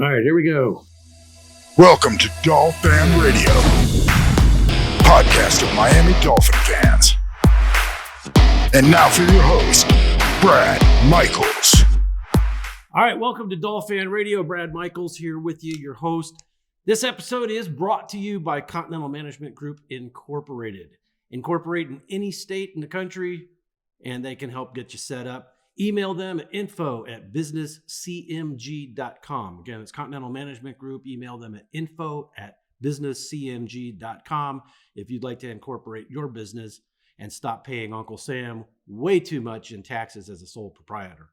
All right, here we go. Welcome to Dolfan Radio, podcast of Miami Dolphin fans. And now for your host, Brad Michaels. All right, welcome to Dolfan Radio. Brad Michaels here with you, your host. This episode is brought to you by Continental Management Group Incorporated. Incorporate in any state in the country, and they can help get you set up. Email them at info@businesscmg.com. Again, it's Continental Management Group. Email them at info@businesscmg.com if you'd like to incorporate your business and stop paying Uncle Sam way too much in taxes as a sole proprietor.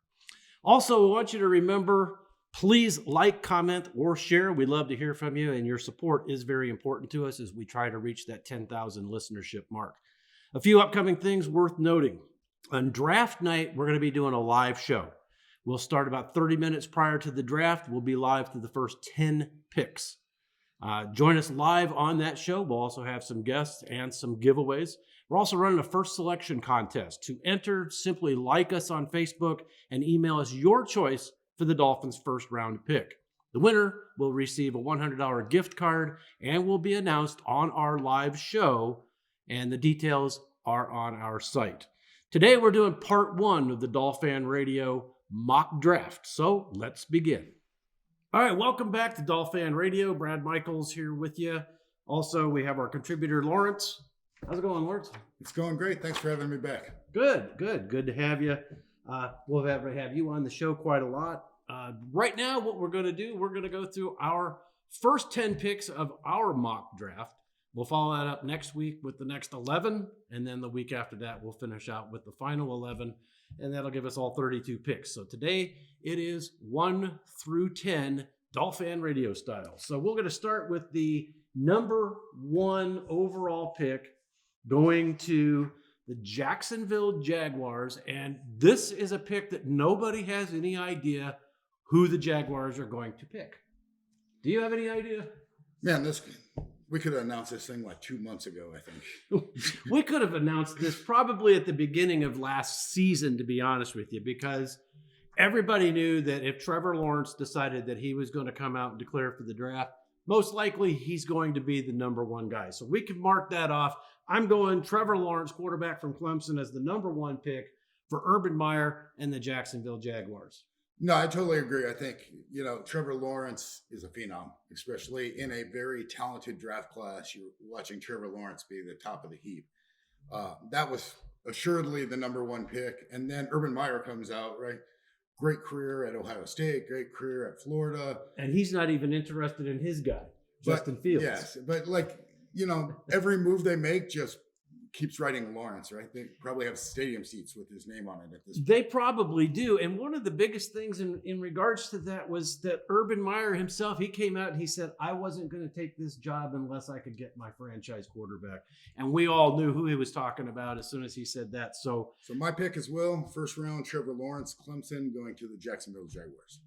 Also, I want you to remember, please like, comment, or share. We'd love to hear from you, and your support is very important to us as we try to reach that 10,000 listenership mark. A few upcoming things worth noting. On draft night, we're going to be doing a live show. We'll start about 30 minutes prior to the draft. We'll be live through the first 10 picks. Join us live on that show. We'll also have some guests and some giveaways. We're also running a first selection contest. To enter, simply like us on Facebook and email us your choice for the Dolphins' first round pick. The winner will receive a $100 gift card and will be announced on our live show, and the details are on our site. Today, we're doing part one of the Dolfan Radio mock draft. So let's begin. All right, welcome back to Dolfan Radio. Brad Michaels here with you. Also, we have our contributor, Lawrence. How's it going, Lawrence? It's going great. Thanks for having me back. Good to have you. We'll have you on the show quite a lot. Right now, what we're going to do, we're going to go through our first 10 picks of our mock draft. We'll follow that up next week with the next 11, and then the week after that, we'll finish out with the final 11, and that'll give us all 32 picks. So today, it is 1 through 10, Dolfan Radio style. So we're going to start with the number 1 overall pick going to the Jacksonville Jaguars, and this is a pick that nobody has any idea who the Jaguars are going to pick. Do you have any idea? Man, we could have announced this thing like 2 months ago, I think. We could have announced this probably at the beginning of last season, to be honest with you, because everybody knew that if Trevor Lawrence decided that he was going to come out and declare for the draft, most likely he's going to be the number 1 guy. So we can mark that off. I'm going Trevor Lawrence, quarterback from Clemson, as the number 1 pick for Urban Meyer and the Jacksonville Jaguars. No, I totally agree. I think, Trevor Lawrence is a phenom, especially in a very talented draft class. You're watching Trevor Lawrence be the top of the heap. That was assuredly the number 1 pick. And then Urban Meyer comes out, right? Great career at Ohio State, great career at Florida. And he's not even interested in his guy, Justin Fields. Yes, but every move they make just keeps writing Lawrence, right? They probably have stadium seats with his name on it at this point. They probably do. And one of the biggest things in regards to that was that Urban Meyer himself, he came out and he said, I wasn't going to take this job unless I could get my franchise quarterback. And we all knew who he was talking about as soon as he said that. So my pick as well, first round, Trevor Lawrence, Clemson, going to the Jacksonville Jaguars.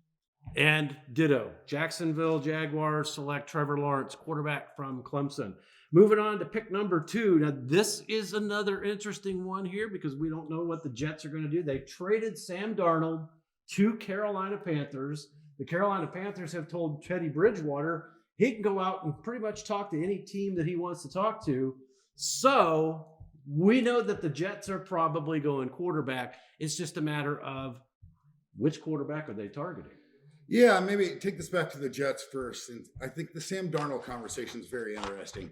And ditto. Jacksonville Jaguars select Trevor Lawrence, quarterback from Clemson. Moving on to pick number 2. Now, this is another interesting one here because we don't know what the Jets are going to do. They traded Sam Darnold to Carolina Panthers. The Carolina Panthers have told Teddy Bridgewater he can go out and pretty much talk to any team that he wants to talk to. So we know that the Jets are probably going quarterback. It's just a matter of which quarterback are they targeting? Yeah, maybe take this back to the Jets first. And I think the Sam Darnold conversation is very interesting.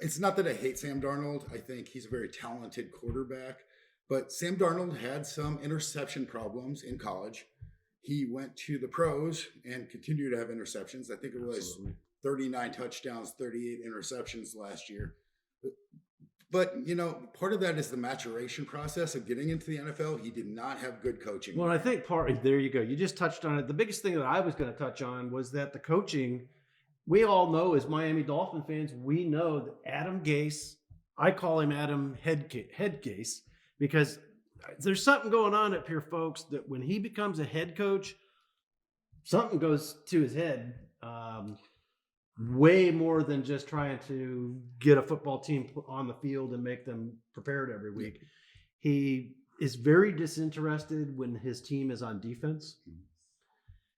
It's not that I hate Sam Darnold. I think he's a very talented quarterback. But Sam Darnold had some interception problems in college. He went to the pros and continued to have interceptions. I think it was 39 touchdowns, 38 interceptions last year. But, part of that is the maturation process of getting into the NFL. He did not have good coaching. Well, I think there you go. You just touched on it. The biggest thing that I was going to touch on was that the coaching, we all know as Miami Dolphin fans, we know that Adam Gase, I call him Adam Head Gase, because there's something going on up here, folks, that when he becomes a head coach, something goes to his head. Way more than just trying to get a football team on the field and make them prepared every week. He is very disinterested when his team is on defense.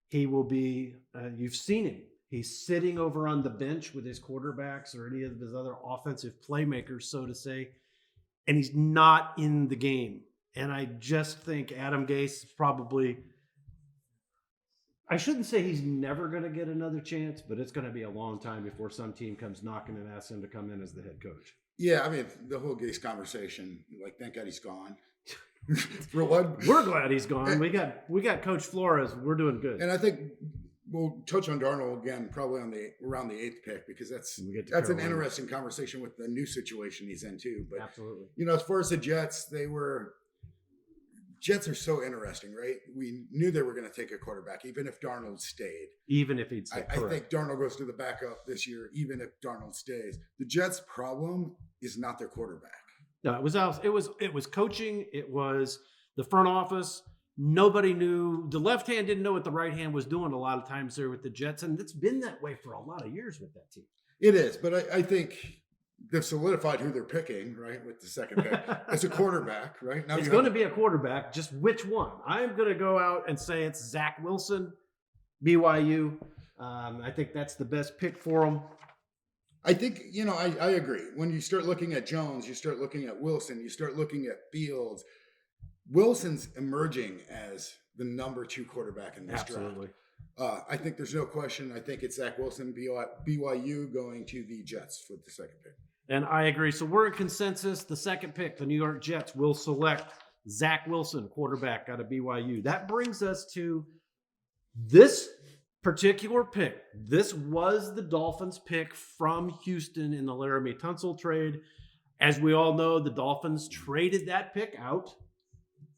He will be, you've seen him. He's sitting over on the bench with his quarterbacks or any of his other offensive playmakers, so to say, and he's not in the game. And I just think Adam Gase is probably, I shouldn't say he's never going to get another chance, but it's going to be a long time before some team comes knocking and asks him to come in as the head coach. Yeah, I mean, the whole Gase conversation, like, thank God he's gone. For one, we're glad he's gone. We got Coach Flores. We're doing good. And I think we'll touch on Darnold again, probably around the 8th pick, because that's an interesting conversation with the new situation he's in too. But absolutely, as far as the Jets, Jets are so interesting, right? We knew they were going to take a quarterback, even if Darnold stayed. Even if he'd stay. I think Darnold goes to the backup this year, even if Darnold stays. The Jets' problem is not their quarterback. No, it was coaching. It was the front office. Nobody knew. The left hand didn't know what the right hand was doing a lot of times there with the Jets, and it's been that way for a lot of years with that team. It is, but I think they've solidified who they're picking, right, with the second pick. It's a quarterback, right? Now it's going to be a quarterback. Just which one? I'm going to go out and say it's Zach Wilson, BYU. I think that's the best pick for him. I think, I agree. When you start looking at Jones, you start looking at Wilson, you start looking at Fields. Wilson's emerging as the number 2 quarterback in this Absolutely. draft. I think there's no question. I think it's Zach Wilson, BYU going to the Jets for the second pick. And I agree. So we're in consensus. The second pick, the New York Jets will select Zach Wilson, quarterback out of BYU. That brings us to this particular pick. This was the Dolphins pick from Houston in the Laramie Tunsil trade. As we all know, the Dolphins traded that pick out,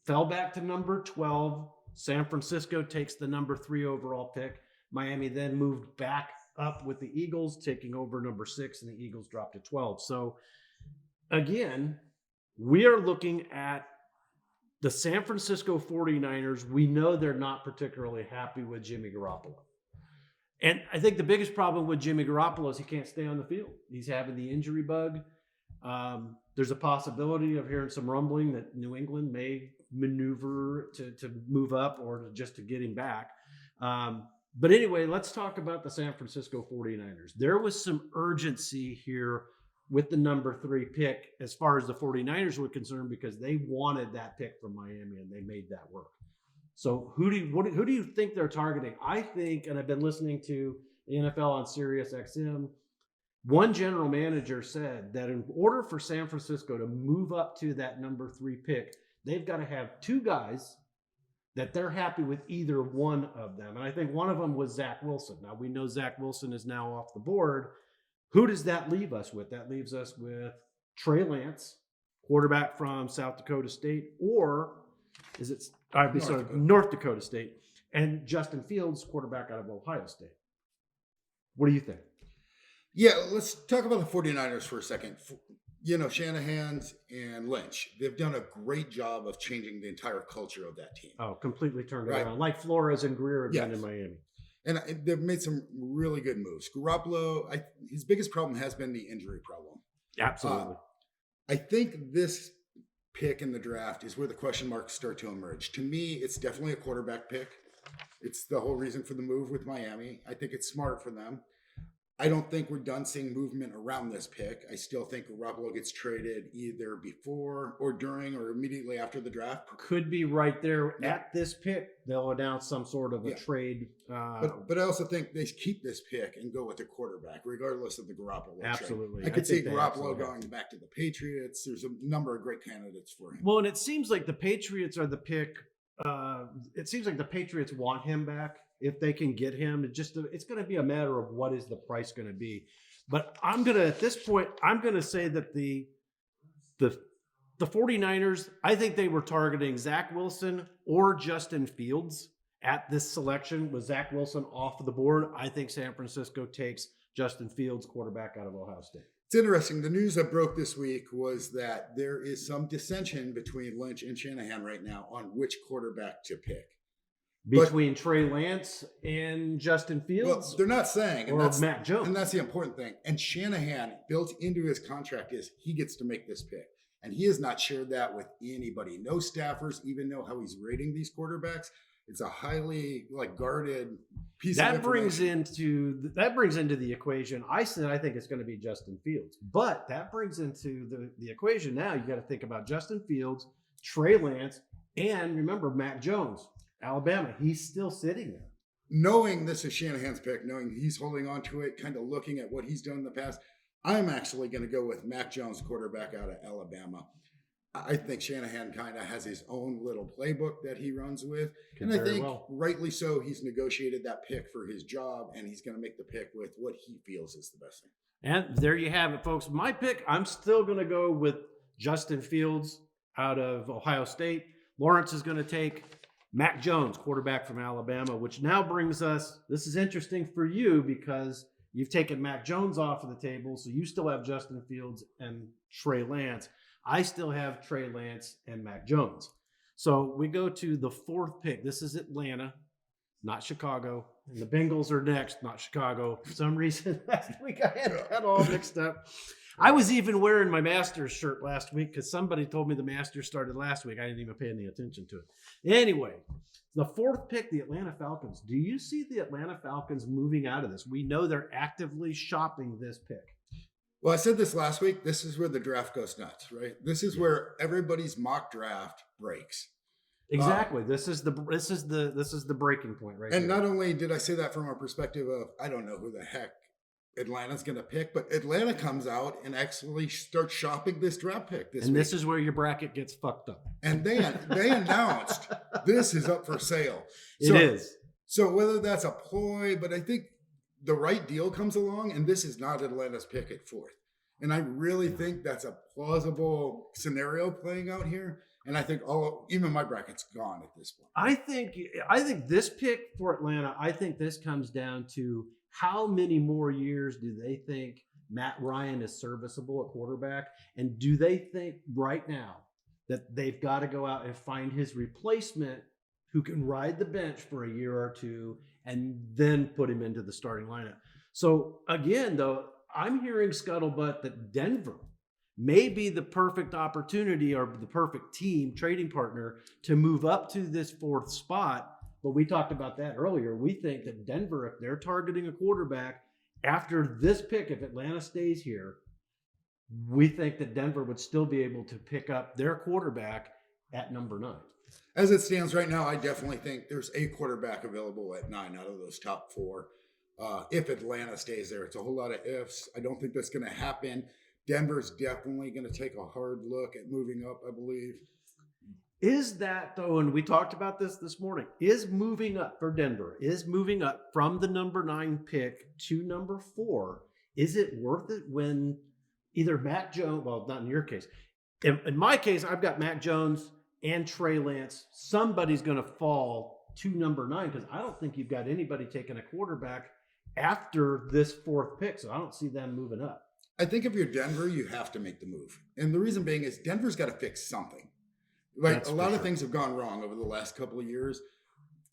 fell back to number 12. San Francisco takes the number 3 overall pick. Miami then moved back up with the Eagles, taking over number 6, and the Eagles dropped to 12. So again, we are looking at the San Francisco 49ers. We know they're not particularly happy with Jimmy Garoppolo. And I think the biggest problem with Jimmy Garoppolo is he can't stay on the field. He's having the injury bug. There's a possibility of hearing some rumbling that New England may maneuver to move up or just to get him back. But anyway, let's talk about the San Francisco 49ers. There was some urgency here with the number 3 pick as far as the 49ers were concerned because they wanted that pick from Miami and they made that work. So who do you think they're targeting? I think, and I've been listening to the NFL on Sirius XM, one general manager said that in order for San Francisco to move up to that number 3 pick, they've got to have 2 guys that they're happy with either one of them. And I think one of them was Zach Wilson. Now, we know Zach Wilson is now off the board. Who does that leave us with? That leaves us with Trey Lance, quarterback from South Dakota State, or is it North Dakota State, and Justin Fields, quarterback out of Ohio State. What do you think? Yeah, let's talk about the 49ers for a second. Shanahan and Lynch, they've done a great job of changing the entire culture of that team. Oh, completely turned around. Like Flores and Greer have done in Miami. And they've made some really good moves. Garoppolo, his biggest problem has been the injury problem. Absolutely. I think this pick in the draft is where the question marks start to emerge. To me, it's definitely a quarterback pick. It's the whole reason for the move with Miami. I think it's smart for them. I don't think we're done seeing movement around this pick. I still think Garoppolo gets traded either before or during or immediately after the draft. Could be right there at this pick. They'll announce some sort of a trade. But I also think they keep this pick and go with the quarterback, regardless of the Garoppolo Absolutely. trade. I could see Garoppolo going back to the Patriots. There's a number of great candidates for him. Well, and it seems like the Patriots are the pick. It seems like the Patriots want him back. If they can get him, it's going to be a matter of what is the price going to be. But at this point, I'm going to say that the 49ers, I think they were targeting Zach Wilson or Justin Fields at this selection. With Zach Wilson off the board, I think San Francisco takes Justin Fields, quarterback out of Ohio State. It's interesting. The news that broke this week was that there is some dissension between Lynch and Shanahan right now on which quarterback to pick. Between Trey Lance and Justin Fields? Well, they're not saying. Or Mac Jones. And that's the important thing. And Shanahan, built into his contract, is he gets to make this pick. And he has not shared that with anybody. No staffers even know how he's rating these quarterbacks. It's a highly guarded piece of That information. brings into the equation. I think it's going to be Justin Fields, but that brings into the equation. Now you got to think about Justin Fields, Trey Lance, and remember Mac Jones, Alabama. He's still sitting there. Knowing this is Shanahan's pick, knowing he's holding on to it, kind of looking at what he's done in the past, I'm actually going to go with Mac Jones, quarterback out of Alabama. I think Shanahan kind of has his own little playbook that he runs with. And I think rightly so, he's negotiated that pick for his job, and he's going to make the pick with what he feels is the best thing. And there you have it, folks. My pick, I'm still going to go with Justin Fields out of Ohio State. Lawrence is going to take Mac Jones, quarterback from Alabama, which now brings us, this is interesting for you because you've taken Mac Jones off of the table, so you still have Justin Fields and Trey Lance. I still have Trey Lance and Mac Jones. So we go to the fourth pick. This is Atlanta, not Chicago. And the Bengals are next, not Chicago. For some reason, last week I had that all mixed up. I was even wearing my Masters shirt last week because somebody told me the Masters started last week. I didn't even pay any attention to it. Anyway, the fourth pick, the Atlanta Falcons. Do you see the Atlanta Falcons moving out of this? We know they're actively shopping this pick. Well, I said this last week. This is where the draft goes nuts, right? This is where everybody's mock draft breaks. Exactly. This is the breaking point, right? And not only did I say that from a perspective of I don't know who the heck Atlanta's going to pick, but Atlanta comes out and actually starts shopping this draft pick this week. This is where your bracket gets fucked up. And they announced this is up for sale. It is. So whether that's a ploy, but I think the right deal comes along, and this is not Atlanta's pick at fourth. And I really think that's a plausible scenario playing out here. And I think even my bracket's gone at this point. I think this pick for Atlanta, I think this comes down to how many more years do they think Matt Ryan is serviceable at quarterback? And do they think right now that they've got to go out and find his replacement who can ride the bench for a year or two and then put him into the starting lineup? So again, though, I'm hearing scuttlebutt that Denver may be the perfect opportunity or the perfect team trading partner to move up to this fourth spot. But we talked about that earlier. We think that Denver, if they're targeting a quarterback after this pick, if Atlanta stays here, we think that Denver would still be able to pick up their quarterback at number 9. As it stands right now, I definitely think there's a quarterback available at 9 out of those top 4. If Atlanta stays there, it's a whole lot of ifs. I don't think that's going to happen. Denver's definitely going to take a hard look at moving up, I believe. Is that, though, and we talked about this morning, is moving up for Denver, is moving up from the number 9 pick to number 4, is it worth it when either Mac Jones, well, not in your case. In my case, I've got Mac Jones and Trey Lance. Somebody's going to fall to number 9 because I don't think you've got anybody taking a quarterback after this 4th pick, so I don't see them moving up. I think if you're Denver, you have to make the move. And the reason being is Denver's got to fix something. Like a lot of things have gone wrong over the last couple of years.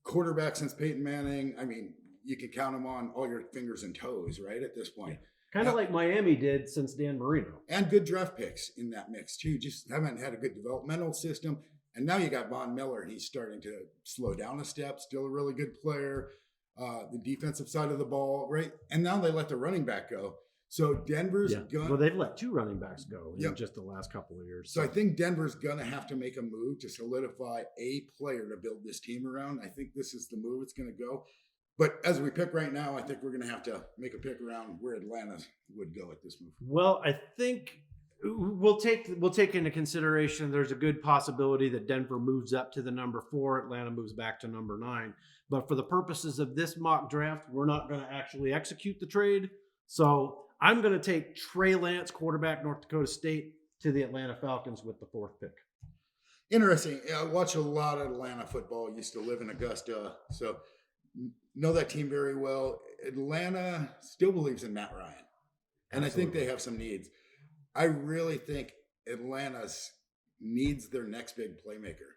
Quarterback since Peyton Manning, I mean, you can count them on all your fingers and toes, right, at this point. Kind of like Miami did since Dan Marino. And good draft picks in that mix, too. Just haven't had a good developmental system. And now you got Von Miller. He's starting to slow down a step. Still a really good player. The defensive side of the ball, right? And now they let the running back go. So Denver's going. Well, they've let 2 running backs go in just the last couple of years. So I think Denver's going to have to make a move to solidify a player to build this team around. I think this is the move it's going to go. But as we pick right now, I think we're going to have to make a pick around where Atlanta would go at this move. Well, I think we'll take into consideration there's a good possibility that Denver moves up to the number 4, Atlanta moves back to number 9. But for the purposes of this mock draft, we're not going to actually execute the trade. So I'm going to take Trey Lance, quarterback, North Dakota State, to the Atlanta Falcons with the 4th pick. Interesting. I watch a lot of Atlanta football. Used to live in Augusta, so know that team very well. Atlanta still believes in Matt Ryan, and Absolutely. I think they have some needs. I really think Atlanta needs their next big playmaker.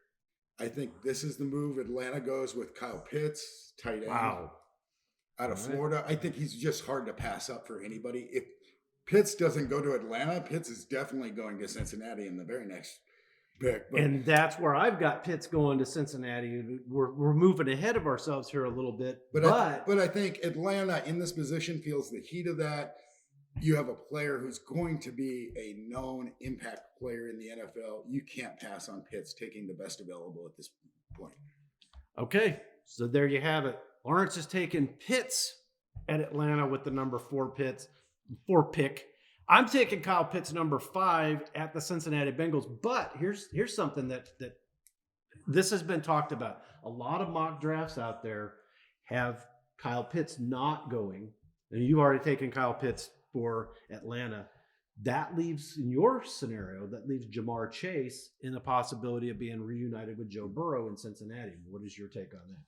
I think this is the move. Atlanta goes with Kyle Pitts, tight end. Wow. Out of Florida. I think he's just hard to pass up for anybody. If Pitts doesn't go to Atlanta, Pitts is definitely going to Cincinnati in the very next pick. But, And that's where I've got Pitts going to Cincinnati. We're moving ahead of ourselves here a little bit. But I think Atlanta in this position feels the heat of that. You have a player who's going to be a known impact player in the NFL. You can't pass on Pitts taking the best available at this point. Okay, so there you have it. Lawrence is taking Pitts at Atlanta with the number 4 pick. I'm taking Kyle Pitts number 5 at the Cincinnati Bengals. But here's something that this has been talked about. A lot of mock drafts out there have Kyle Pitts not going, and you've already taken Kyle Pitts for Atlanta. That leaves, in your scenario, that leaves Jamar Chase in the possibility of being reunited with Joe Burrow in Cincinnati. What is your take on that?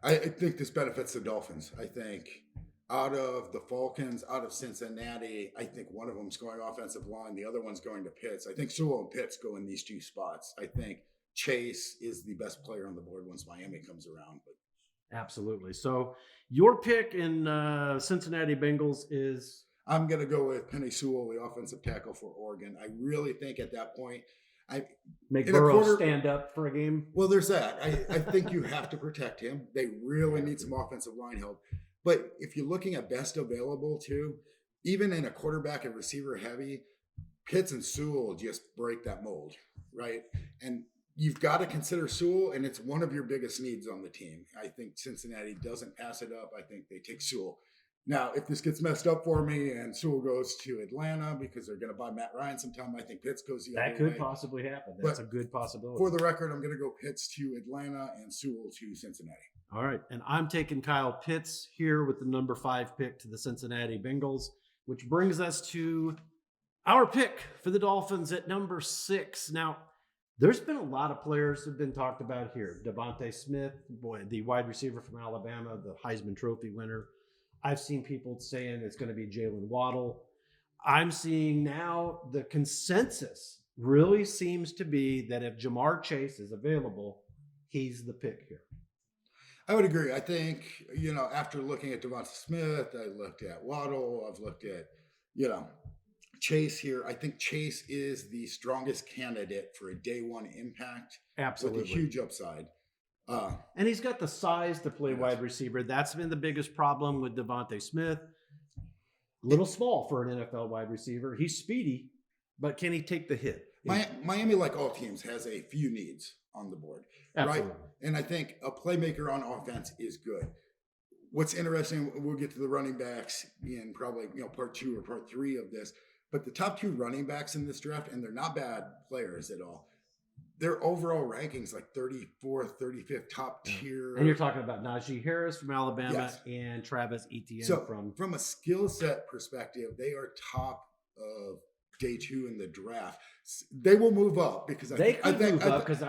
I think this benefits the Dolphins. I think out of the Falcons, out of Cincinnati, I think one of them's going offensive line. The other one's going to Pitts. I think Sewell and Pitts go in these 2 spots. I think Chase is the best player on the board once Miami comes around. But absolutely. So your pick in Cincinnati Bengals is? I'm going to go with Penei Sewell, the offensive tackle for Oregon. I really think at that point, make Burrow stand up for a game. Well, there's that. I think you have to protect him. They really need some offensive line help. But if you're looking at best available too, even in a quarterback and receiver heavy, Pitts and Sewell just break that mold, right? And you've got to consider Sewell, and it's one of your biggest needs on the team. I think Cincinnati doesn't pass it up. I think they take Sewell. Now, if this gets messed up for me and Sewell goes to Atlanta because they're going to buy Matt Ryan sometime, I think Pitts goes the other way. That could possibly happen. That's a good possibility. For the record, I'm going to go Pitts to Atlanta and Sewell to Cincinnati. All right. And I'm taking Kyle Pitts here with the number 5 pick to the Cincinnati Bengals, which brings us to our pick for the Dolphins at number 6. Now, there's been a lot of players that have been talked about here. Devontae Smith, the wide receiver from Alabama, the Heisman Trophy winner. I've seen people saying it's going to be Jalen Waddle. I'm seeing now the consensus really seems to be that if Jamar Chase is available, he's the pick here. I would agree. I think, after looking at Devontae Smith, I looked at Waddle, I've looked at, Chase here. I think Chase is the strongest candidate for a day one impact. Absolutely. With a huge upside. And he's got the size to play wide receiver. That's been the biggest problem with Devontae Smith. A little small for an NFL wide receiver. He's speedy, but can he take the hit? Miami, like all teams, has a few needs on the board. Absolutely. Right? And I think a playmaker on offense is good. What's interesting, we'll get to the running backs in probably part 2 or part 3 of this, but the top 2 running backs in this draft, and they're not bad players at all, their overall rankings like 34th, 35th, top tier. And you're talking about Najee Harris from Alabama and Travis Etienne from a skill set perspective, they are top of day 2 in the draft. They will move up because I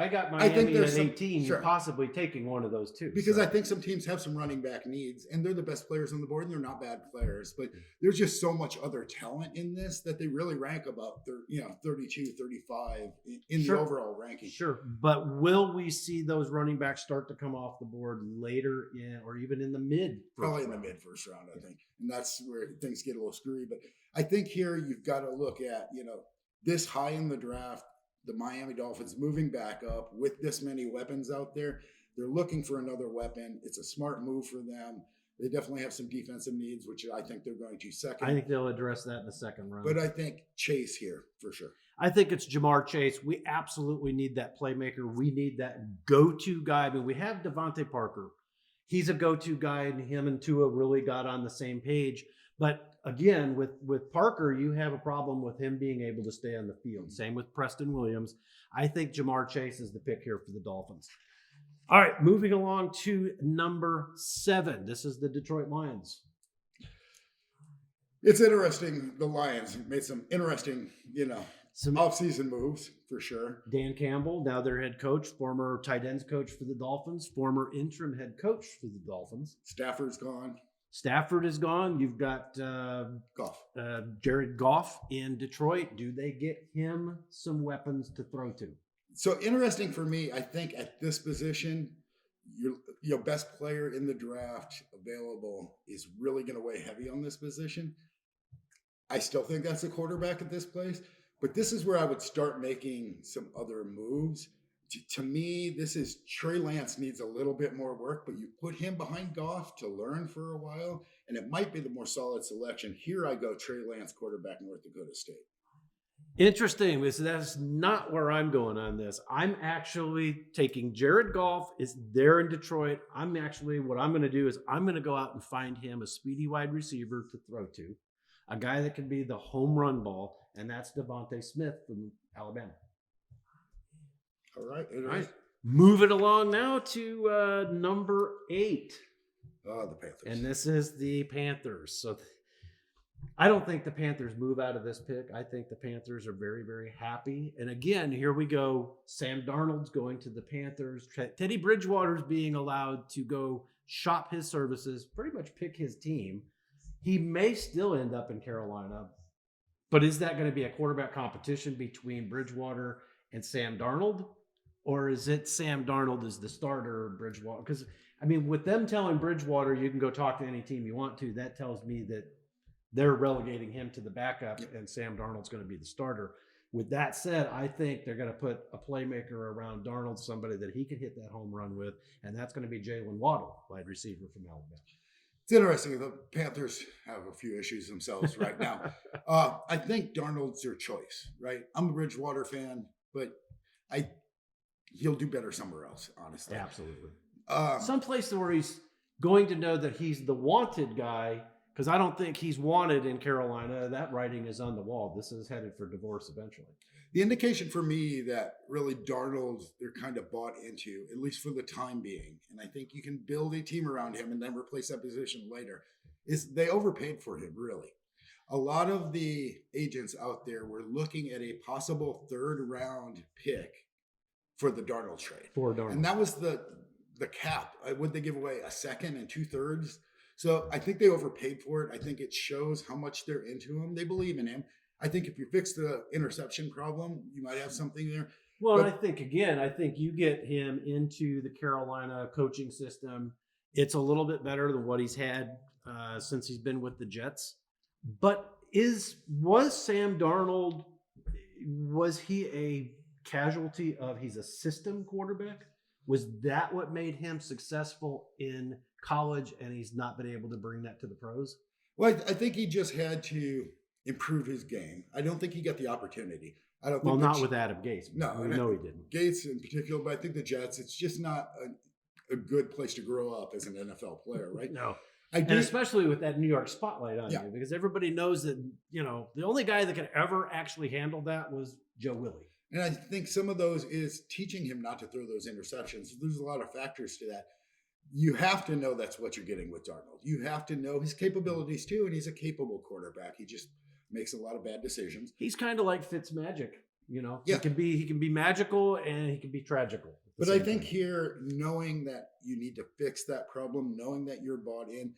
got Miami at 18, possibly taking one of those 2. Because I think some teams have some running back needs, and they're the best players on the board, and they're not bad players. But there's just so much other talent in this that they really rank about 32, 35 in the overall ranking. Sure, but will we see those running backs start to come off the board later or even in the mid? Probably in the mid first round, I think. And that's where things get a little screwy. But I think here you've got to look at, this high in the draft, the Miami Dolphins moving back up with this many weapons out there. They're looking for another weapon. It's a smart move for them. They definitely have some defensive needs, which I think they're going to second. I think they'll address that in the second round. But I think Chase here for sure. I think it's Jamar Chase. We absolutely need that playmaker. We need that go-to guy. I mean, we have Devontae Parker. He's a go-to guy, and him and Tua really got on the same page. But again, with Parker, you have a problem with him being able to stay on the field. Same with Preston Williams. I think Jamar Chase is the pick here for the Dolphins. All right, moving along to number 7. This is the Detroit Lions. It's interesting. The Lions made some interesting, some off-season moves for sure. Dan Campbell, now their head coach, former tight ends coach for the Dolphins, former interim head coach for the Dolphins. Stafford's gone. Stafford is gone. You've got Jared Goff in Detroit. Do they get him some weapons to throw to? So interesting for me, I think at this position, your best player in the draft available is really going to weigh heavy on this position. I still think that's a quarterback at this place, But this is where I would start making some other moves. To me, this is Trey Lance needs a little bit more work, but you put him behind Goff to learn for a while, and it might be the more solid selection. Here I go, Trey Lance, quarterback, North Dakota State. Interesting, because that's not where I'm going on this. I'm actually taking Jared Goff. Is there in Detroit. What I'm going to do is I'm going to go out and find him a speedy wide receiver to throw to, a guy that can be the home run ball, and that's Devontae Smith from Alabama. All right. All right. Move it along now to number 8. The Panthers. And this is the Panthers. So I don't think the Panthers move out of this pick. I think the Panthers are very, very happy. And again, here we go. Sam Darnold's going to the Panthers. Teddy Bridgewater's being allowed to go shop his services, pretty much pick his team. He may still end up in Carolina, but is that going to be a quarterback competition between Bridgewater and Sam Darnold? Or is it Sam Darnold is the starter, Bridgewater? Because, I mean, with them telling Bridgewater you can go talk to any team you want to, that tells me that they're relegating him to the backup and Sam Darnold's going to be the starter. With that said, I think they're going to put a playmaker around Darnold, somebody that he can hit that home run with, and that's going to be Jalen Waddle, wide receiver from Alabama. It's interesting. The Panthers have a few issues themselves right now. I think Darnold's their choice, right? I'm a Bridgewater fan, but he'll do better somewhere else, honestly. Absolutely. Someplace where he's going to know that he's the wanted guy, because I don't think he's wanted in Carolina. That writing is on the wall. This is headed for divorce eventually. The indication for me that really Darnold, they're kind of bought into, at least for the time being, and I think you can build a team around him and then replace that position later, is they overpaid for him, really. A lot of the agents out there were looking at a possible 3rd round pick for the Darnold trade. For Darnold. And that was the cap. Would they give away a 2nd and 2/3? So I think they overpaid for it. I think it shows how much they're into him. They believe in him. I think if you fix the interception problem, you might have something there. Well, and I think you get him into the Carolina coaching system. It's a little bit better than what he's had since he's been with the Jets. But was Sam Darnold, was he a casualty of he's a system quarterback? Was that what made him successful in college and he's not been able to bring that to the pros? Well, I think he just had to improve his game. I don't think he got the opportunity. I don't think. Well, not with Adam Gates. No, we know he didn't. Gates in particular, but I think the Jets, it's just not a good place to grow up as an NFL player, right? No. And especially with that New York spotlight on you, because everybody knows that, the only guy that could ever actually handle that was Joe Willie. And I think some of those is teaching him not to throw those interceptions. There's a lot of factors to that. You have to know that's what you're getting with Darnold. You have to know his capabilities too, and he's a capable quarterback. He just makes a lot of bad decisions. He's kind of like Fitzmagic, Yeah. He can be magical and he can be tragical. But I think here, knowing that you need to fix that problem, knowing that you're bought in,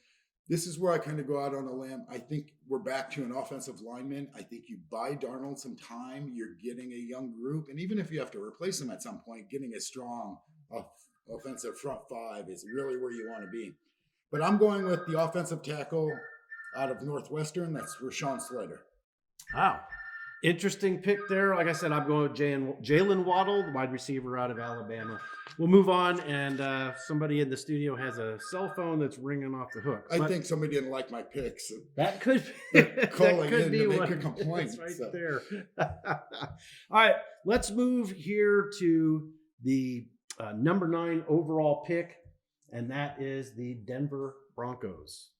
this is where I kind of go out on a limb. I think we're back to an offensive lineman. I think you buy Darnold some time. You're getting a young group. And even if you have to replace him at some point, getting a strong offensive front 5 is really where you want to be. But I'm going with the offensive tackle out of Northwestern. That's Rashawn Slater. Wow. Interesting pick there. Like I said, I'm going with Jalen Waddle, the wide receiver out of Alabama. We'll move on, and somebody in the studio has a cell phone that's ringing off the hook. I think somebody didn't like my picks. That could be. Calling in to make a complaint. Right there. All right, let's move here to the number 9 overall pick, and that is the Denver Broncos.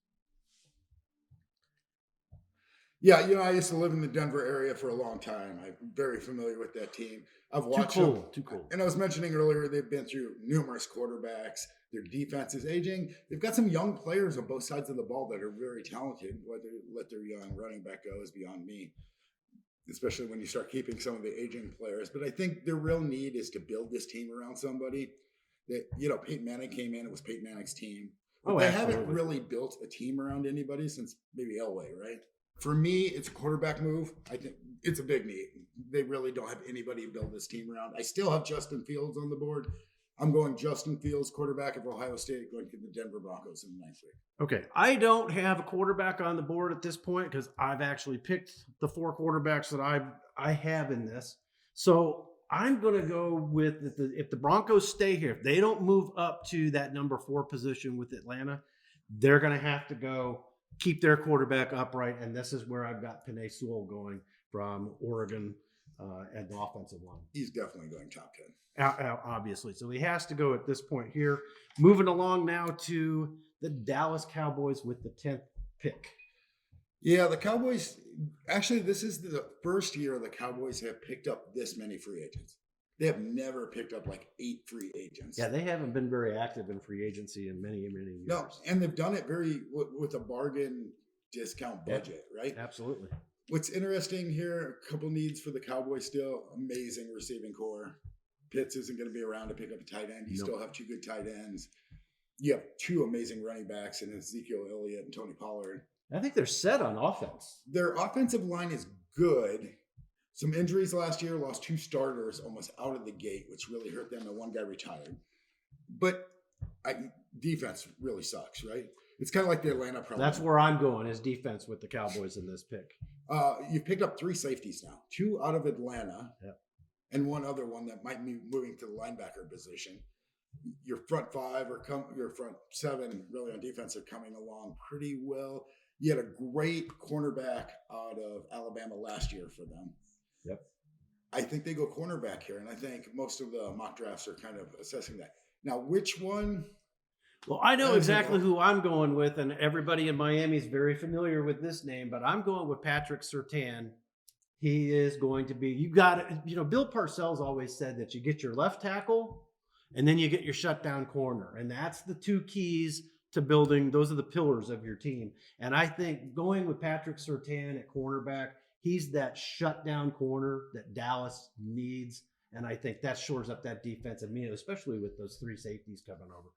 Yeah, I used to live in the Denver area for a long time. I'm very familiar with that team. I've watched them. Too cool. And I was mentioning earlier, they've been through numerous quarterbacks. Their defense is aging. They've got some young players on both sides of the ball that are very talented. Whether let their young running back go is beyond me, especially when you start keeping some of the aging players. But I think their real need is to build this team around somebody. That Peyton Manning came in. It was Peyton Manning's team. But they haven't really built a team around anybody since maybe Elway, right? For me, it's a quarterback move. I think it's a big need. They really don't have anybody to build this team around. I still have Justin Fields on the board, I'm going Justin Fields, quarterback of Ohio State, going to the Denver Broncos in the 9th week. Okay. I don't have a quarterback on the board at this point because I've actually picked the 4 quarterbacks that I have in this. So I'm going to go with if the Broncos stay here, if they don't move up to that number 4 position with Atlanta, they're going to have to go keep their quarterback upright. And this is where I've got Penei Sewell going from Oregon at the offensive line. He's definitely going top 10. Obviously. So he has to go at this point here. Moving along now to the Dallas Cowboys with the 10th pick. Yeah, the Cowboys, actually, this is the first year the Cowboys have picked up this many free agents. They have never picked up like 8 free agents. Yeah, they haven't been very active in free agency in many, many years. No, and they've done it with a bargain discount budget, right? Absolutely. What's interesting here, a couple needs for the Cowboys still. Amazing receiving core. Pitts isn't going to be around to pick up a tight end. You still have 2 good tight ends. You have 2 amazing running backs in Ezekiel Elliott and Tony Pollard. I think they're set on offense. Their offensive line is good. Some injuries last year, lost 2 starters almost out of the gate, which really hurt them, and 1 guy retired. But defense really sucks, right? It's kind of like the Atlanta problem. That's where I'm going, is defense with the Cowboys in this pick. You've picked up 3 safeties now, 2 out of Atlanta. Yep. And 1 other one that might be moving to the linebacker position. Your front 5 your front 7 really on defense are coming along pretty well. You had a great cornerback out of Alabama last year for them. Yep. I think they go cornerback here, and I think most of the mock drafts are kind of assessing that. Now, which one? Well, I know exactly who I'm going with, and everybody in Miami is very familiar with this name, but I'm going with Patrick Surtain. He is going to be, Bill Parcells always said that you get your left tackle and then you get your shutdown corner. And that's the 2 keys to building. Those are the pillars of your team. And I think going with Patrick Surtain at cornerback, he's that shutdown corner that Dallas needs. And I think that shores up that defense immediately, especially with those 3 safeties coming over.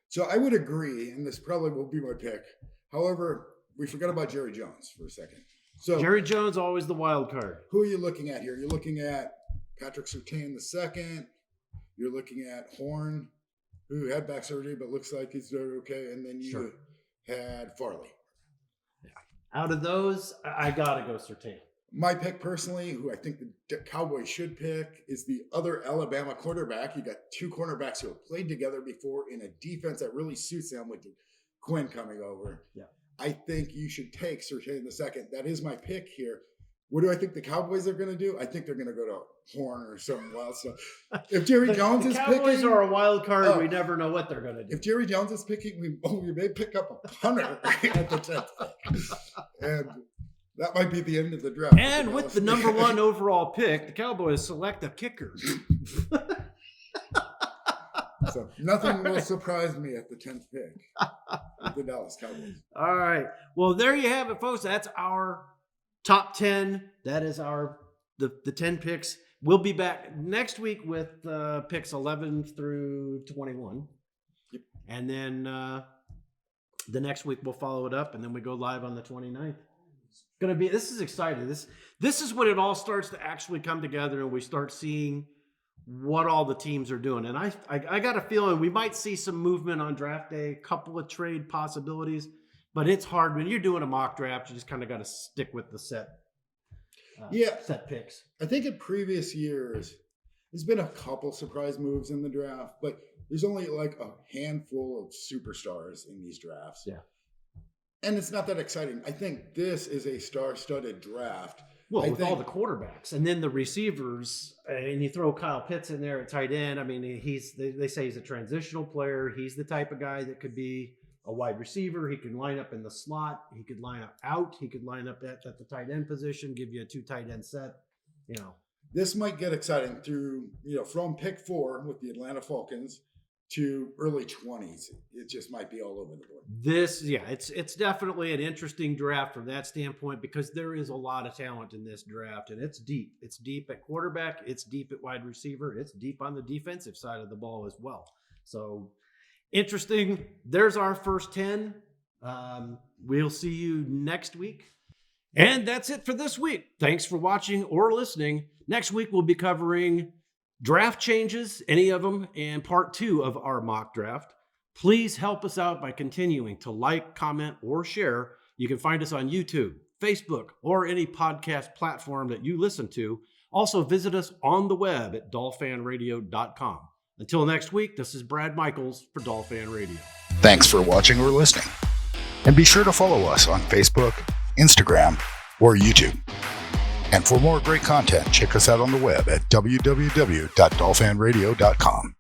So I would agree, and this probably will be my pick. However, we forgot about Jerry Jones for a second. So Jerry Jones, always the wild card. Who are you looking at here? You're looking at Patrick Surtain II. You're looking at Horn, who had back surgery but looks like he's doing okay. And then you had Farley. Yeah. Out of those, I got to go Surtain. My pick personally, who I think the Cowboys should pick, is the other Alabama quarterback. You got 2 cornerbacks who have played together before in a defense that really suits them with Quinn coming over. Yeah. I think you should take Surtain II. That is my pick here. What do I think the Cowboys are going to do? I think they're going to go to Horn or something else. So if Jerry Jones is picking, Cowboys are a wild card. We never know what they're going to do. If Jerry Jones is picking, we may pick up a punter at the 10th pick. And that might be the end of the draft. And with the number 1 overall pick, the Cowboys select a kicker. So nothing will surprise me at the 10th pick with the Dallas Cowboys. All right. Well, there you have it, folks. That's our top 10. That is the 10 picks. We'll be back next week with picks 11 through 21. Yep. And then the next week we'll follow it up, and then we go live on the 29th. This is exciting. This is when it all starts to actually come together, and we start seeing what all the teams are doing. And I got a feeling we might see some movement on draft day, a couple of trade possibilities, but it's hard when you're doing a mock draft. You just kind of got to stick with the set picks. I think in previous years, there's been a couple surprise moves in the draft, but there's only like a handful of superstars in these drafts. Yeah. And it's not that exciting. I think this is a star-studded draft. Well, with all the quarterbacks and then the receivers, and you throw Kyle Pitts in there at tight end. I mean, they say he's a transitional player. He's the type of guy that could be a wide receiver. He can line up in the slot. He could line up out. He could line up at the tight end position, give you a 2 tight end set. This might get exciting through, from pick 4 with the Atlanta Falcons to early 20s. It just might be all over the board. It's definitely an interesting draft from that standpoint because there is a lot of talent in this draft, and it's deep. It's deep at quarterback. It's deep at wide receiver. It's deep on the defensive side of the ball as well. So interesting. There's our first 10. We'll see you next week. And that's it for this week. Thanks for watching or listening. Next week, we'll be covering draft changes, any of them, and part 2 of our mock draft, please help us out by continuing to like, comment, or share. You can find us on YouTube, Facebook, or any podcast platform that you listen to. Also, visit us on the web at dolfanradio.com. Until next week, this is Brad Michaels for Dolfan Radio. Thanks for watching or listening. And be sure to follow us on Facebook, Instagram, or YouTube. And for more great content, check us out on the web at www.dolfanradio.com.